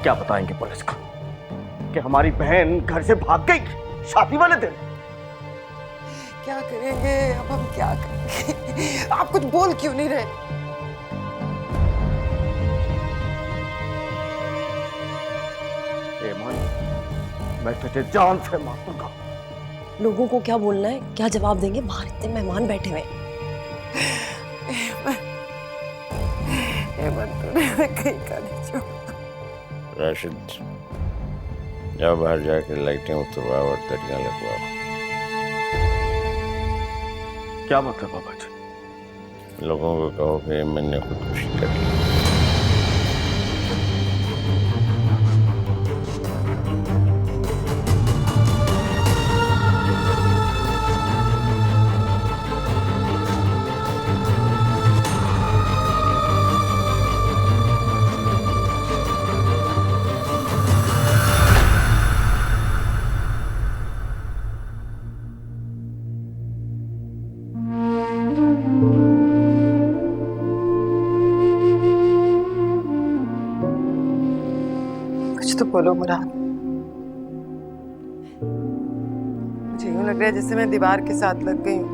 क्या बताएंगे पुलिस को कि हमारी बहन घर से भाग गई शादी वाले दिन? क्या करेंगे अब हम, क्या करेंगे? आप कुछ बोल क्यों नहीं रहे? मैं तुझे जान से मार दूंगा। लोगों को क्या बोलना है, क्या जवाब देंगे? बाहर इतने मेहमान बैठे हुए हैं। कहीं का नहीं छोड़ा। राशिद, जाओ बाहर जाके लाइटें उतरवाओ और दरिया लगवाओ। क्या मतलब बाबा जी? लोगों को कहो कि मैंने खुदकुशी कर ली। कुछ तो बोलो मुराद। मुझे यूं लग रहा है जैसे मैं दीवार के साथ लग गई हूँ।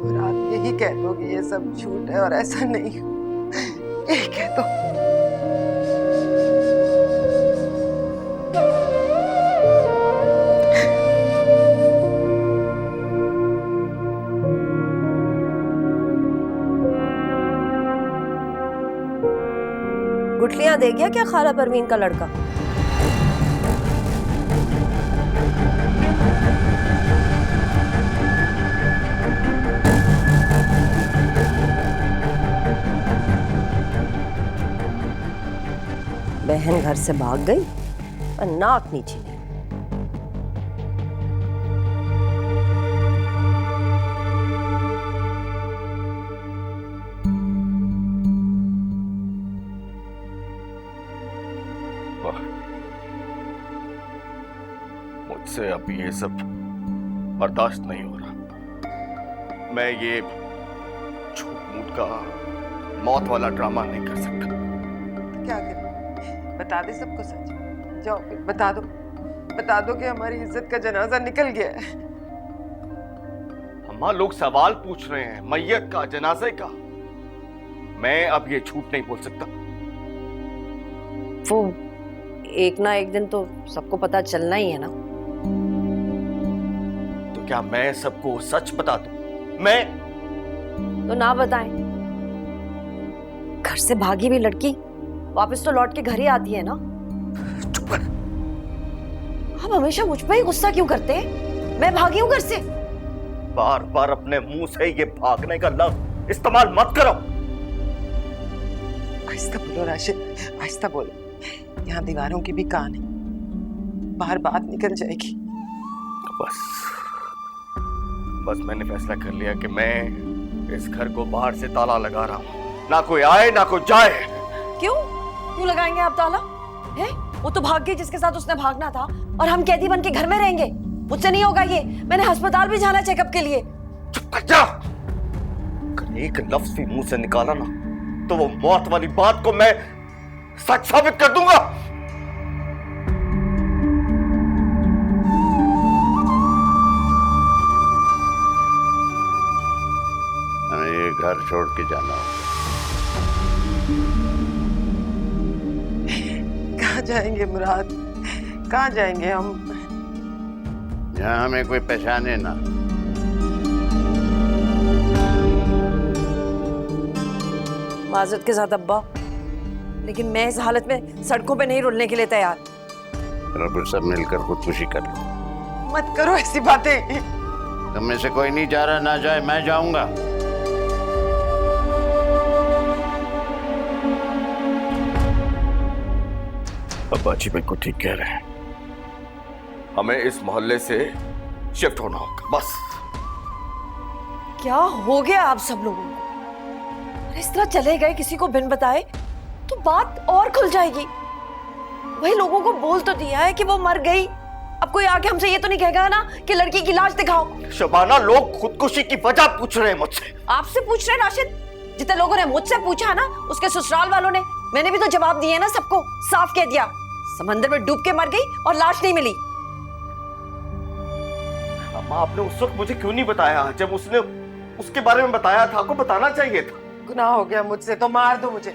मुराद, यही कह दो कि ये सब झूठ है और ऐसा नहीं। यही कह दो। गुठलियां दे गया क्या खाला परवीन का लड़का? बहन घर से भाग गई और नाक नीचे नहीं। मुझसे अब ये सब बर्दाश्त नहीं हो रहा। मैं ये झूठ मूठ का मौत वाला ड्रामा नहीं कर सकता। क्या करें? बता दे सबको सच। जाओ फिर बता दो। बता दो कि हमारी इज्जत का जनाजा निकल गया है। अम्मा, लोग सवाल पूछ रहे हैं मैयत का, जनाजे का। मैं अब ये झूठ नहीं बोल सकता। वो एक ना एक दिन तो सबको पता चलना ही है ना। तो क्या मैं सबको सच बता दूं? मैं तो ना बताएं। घर से भागी हुई लड़की वापस तो लौट के घर ही आती है ना। चुप कर। आप हमेशा मुझ पे ही गुस्सा क्यों करते हैं? मैं भागी हूं घर से। बार बार अपने मुंह से ये भागने का लफ्ज इस्तेमाल मत करो। आहिस्ता बोलो राशिद, आहिस्ता बोलो। यहाँ दीवारों की भी कान है, बाहर बात निकल जाएगी। बस मैंने फैसला कर लिया कि मैं इस घर को बाहर से ताला लगा रहा हूँ। ना कोई आए ना कोई जाए। क्यों लगाएंगे आप ताला? है? वो तो भाग गई जिसके साथ उसने भागना था, और हम कैदी बन के घर में रहेंगे? मुझसे नहीं होगा ये। मैंने अस्पताल भी जाना चेकअप के लिए। चुप कर जा। अगर एक लफ्ज भी मुंह से निकाला ना तो वो मौत वाली बात को मैं सच साबित कर दूंगा। हमें ये घर छोड़ के जाना होगा। कहाँ जाएंगे मुराद? कहाँ जाएंगे हम? यहाँ हमें कोई पहचाने ना। माजरत के साथ अब्बा, लेकिन मैं इस हालत में सड़कों पे नहीं रुलने के लिए तैयार। फिर सब मिलकर खुदकुशी कर लो। मत करो ऐसी बातें। तुम में से कोई नहीं जा रहा, ना जाए, मैं जाऊंगा। अब्बा जी बिल्कुल ठीक कह रहे हैं। हमें इस मोहल्ले से शिफ्ट होना होगा, बस। क्या हो गया आप सब लोगों को? इस तरह चले गए किसी को बिन बताए तो बात और खुल जाएगी। वही लोगों को बोल तो दिया है कि वो मर गई। अब कोई आके हमसे ये तो नहीं कहेगा ना कि लड़की की लाश दिखाओ। शबाना, लोग खुदकुशी की वजह पूछ रहे हैं मुझसे। आपसे पूछ रहे हैं राशिद? जितने लोगों ने मुझसे पूछा ना, उसके ससुराल वालों ने, मैंने भी तो जवाब दिए ना सबको, साफ कह दिया समंदर में डूब के मर गई और लाश नहीं मिली। अम्मा, आपने उस वक्त मुझे क्यों नहीं बताया? जब उसने उसके बारे में बताया था, आपको बताना चाहिए था। गुनाह हो गया मुझसे तो मार दो मुझे,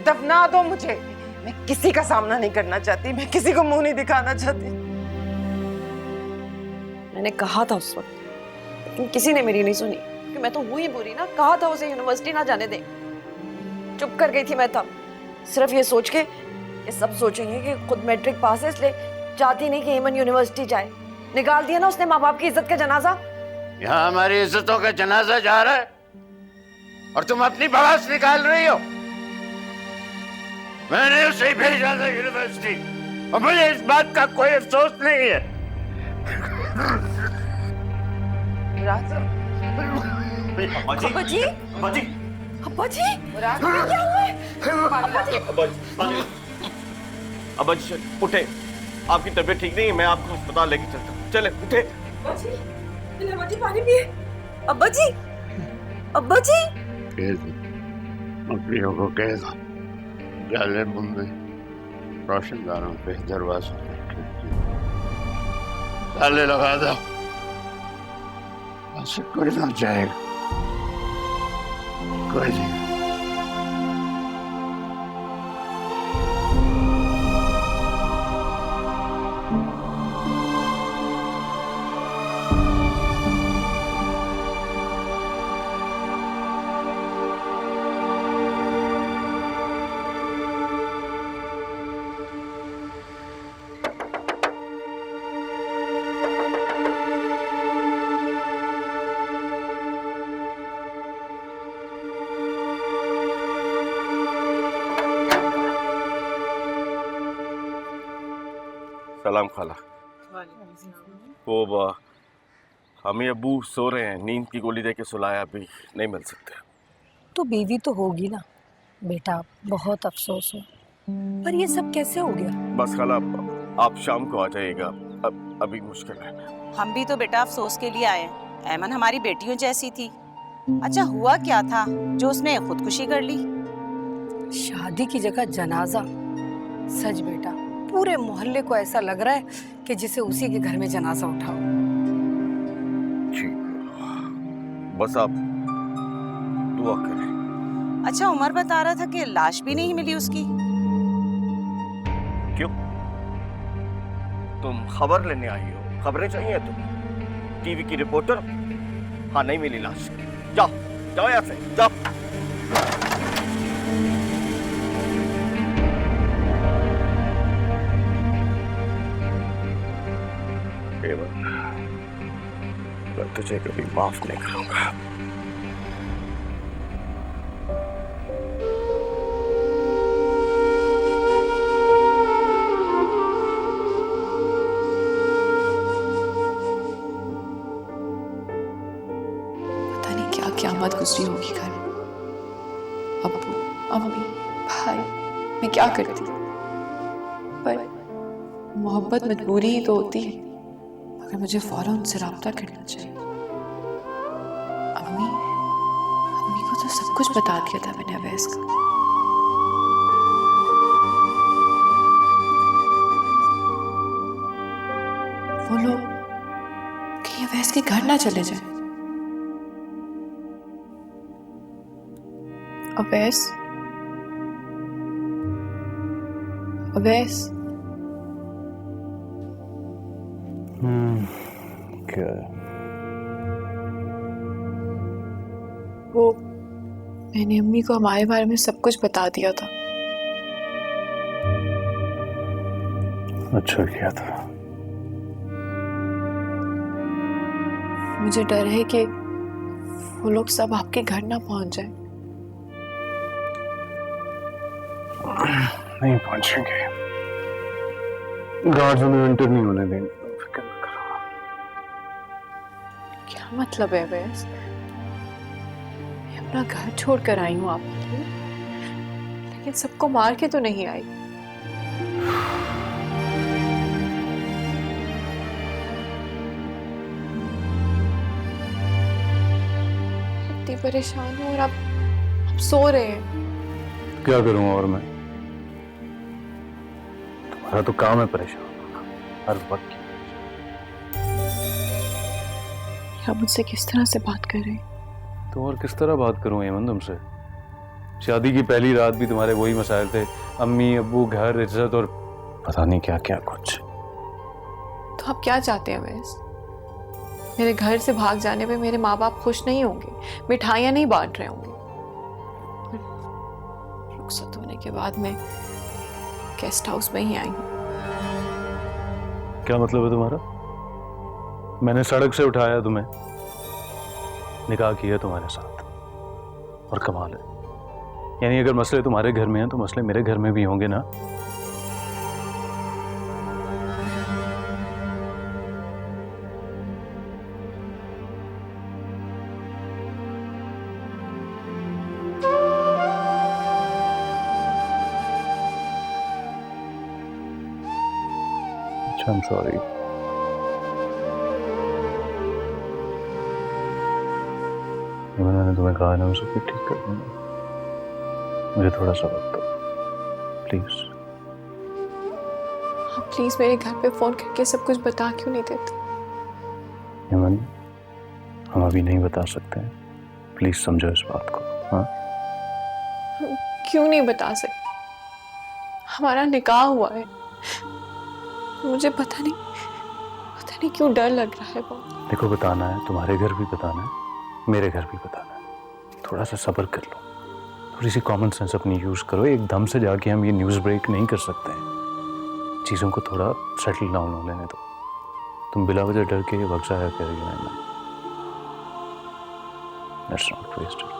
दफना दो मुझे। मैं किसी का सामना नहीं करना चाहती, मैं किसी को मुंह नहीं दिखाना चाहती। मैंने कहा था उस वक्त, लेकिन किसी ने मेरी नहीं सुनी, क्योंकि मैं तो हुई बुरी ना। कहा था उसे यूनिवर्सिटी ना जाने दें, चुप कर गई थी मैं तब, सिर्फ ये सोच के ये सब सोचेंगे कि खुद मैट्रिक पास है इसलिए चाहती नहीं कि हेमन यूनिवर्सिटी जाए। निकाल दिया ना उसने माँ बाप की इज्जत का जनाजा। यहाँ हमारी इज्जतों का जनाजा जा रहा है और तुम अपनी बवास निकाल रही हो। मैंने उसे भेजा था यूनिवर्सिटी और मुझे इस बात का कोई अफसोस नहीं है। राज, अम्मा जी, अब्बा जी, अम्मा जी, अब्बा जी, राज, क्या हुआ है? अब्बा जी, अब्बा जी उठे, आपकी तबीयत ठीक नहीं है, मैं आपको अस्पताल लेके चलता हूँ। चले उठे। अब्बा जी, पानी पिए। अब्बा जी, अब्बा जी। मकड़ियों को कह दो जाले मुंबई रोशनदानों पे दरवाजों पे ताले लगा दो, ऐसे कोई ना जाएगा, कोई नहीं। सलाम खाला। वो हमें अबू सो रहे हैं, नींद की गोली देके सुलाया, अभी नहीं मिल सकते। तो बीवी तो होगी ना बेटा, बहुत अफसोस हो, पर ये सब कैसे हो गया? बस खाला, आप शाम को आ जाइएगा, अभी मुश्किल है। हम भी तो बेटा अफसोस के लिए आए हैं। ऐमन हमारी बेटियों जैसी थी। अच्छा हुआ क्या था जो उसने खुदकुशी कर ली? शादी की जगह जनाजा। सच बेटा, पूरे मोहल्ले को ऐसा लग रहा है कि जिसे उसी के घर में जनाजा उठाओ। ठीक, बस आप दुआ करें। अच्छा उमर बता रहा था कि लाश भी नहीं मिली उसकी। क्यों? तुम खबर लेने आई हो? खबरें चाहिए तुम्हें? टीवी की रिपोर्टर? हाँ, नहीं मिली लाश। जाओ जाओ यहाँ से, जाओ। मैं तुझे कभी माफ नहीं करूंगा। पता नहीं क्या क़यामत गुजरी होगी घर में। अब्बू, अम्मी, भाई, मैं क्या करती? पर मोहब्बत मजबूरी ही तो होती है, मगर मुझे फौरन उनसे रब्ता करना चाहिए। अम्मी को तो सब कुछ बता दिया था मैंने अवैस का। वो लोग कहीं अवैस के घर ना चले जाए। अवैस, अवैस, क्या? वो मैंने अम्मी को हमारे बारे में सब कुछ बता दिया था। अच्छा किया था। मुझे डर है कि वो लोग सब आपके घर ना पहुंच जाए। नहीं पहुंचेंगे, गार्ड्स उन्हें एंटर नहीं होने देंगे, फिक्र मत करो। क्या मतलब है वैस? मैं अपना घर छोड़कर आई हूँ आपके लिए, लेकिन सबको मार के तो नहीं आई। इतनी परेशान हूँ और आप सो रहे हैं। क्या करूं और मैं? तुम्हारा तो काम है परेशान होना, हर वक्त। आप मुझसे किस तरह से बात कर रहे हैं? तो और किस तरह बात करूं हेमंत तुमसे? शादी की पहली रात भी तुम्हारे वही मसाइल थे, अम्मी अब्बू, घर, इज्जत और पता नहीं क्या क्या कुछ। तो आप क्या चाहते हैं वैस? मेरे घर से भाग जाने पे मेरे माँ बाप खुश नहीं होंगे, मिठाइयाँ नहीं बांट रहे होंगे। रुखसत होने के बाद मैं गेस्ट हाउस में ही आई हूँ। क्या मतलब है तुम्हारा? मैंने सड़क से उठाया तुम्हें, निकाह किया तुम्हारे साथ, और कमाल है, यानी अगर मसले तुम्हारे घर में हैं तो मसले मेरे घर में भी होंगे ना? अच्छा, I'm sorry. मैंने तुम्हें कहा ना उसे ठीक कर दूंगा, मुझे थोड़ा सा वक्त दो प्लीज। आप प्लीज मेरे घर पे फोन करके सब कुछ बता क्यों नहीं देते? हेमन, हम अभी नहीं बता सकते हैं, प्लीज समझो इस बात को। हाँ, क्यों नहीं बता सकते? हमारा निकाह हुआ है। मुझे पता नहीं क्यों डर लग रहा है बहुत। देखो, बताना है, तुम्हारे घर भी बताना है, मेरे घर भी बताना है, थोड़ा सा सब्र कर लो, थोड़ी सी कॉमन सेंस अपनी यूज करो। एकदम से जाके हम ये न्यूज़ ब्रेक नहीं कर सकते हैं, चीज़ों को थोड़ा सेटल डाउन हो लेने दो। तुम बिला वजह डर के वक्त जाया करोगे। Let's not waste it.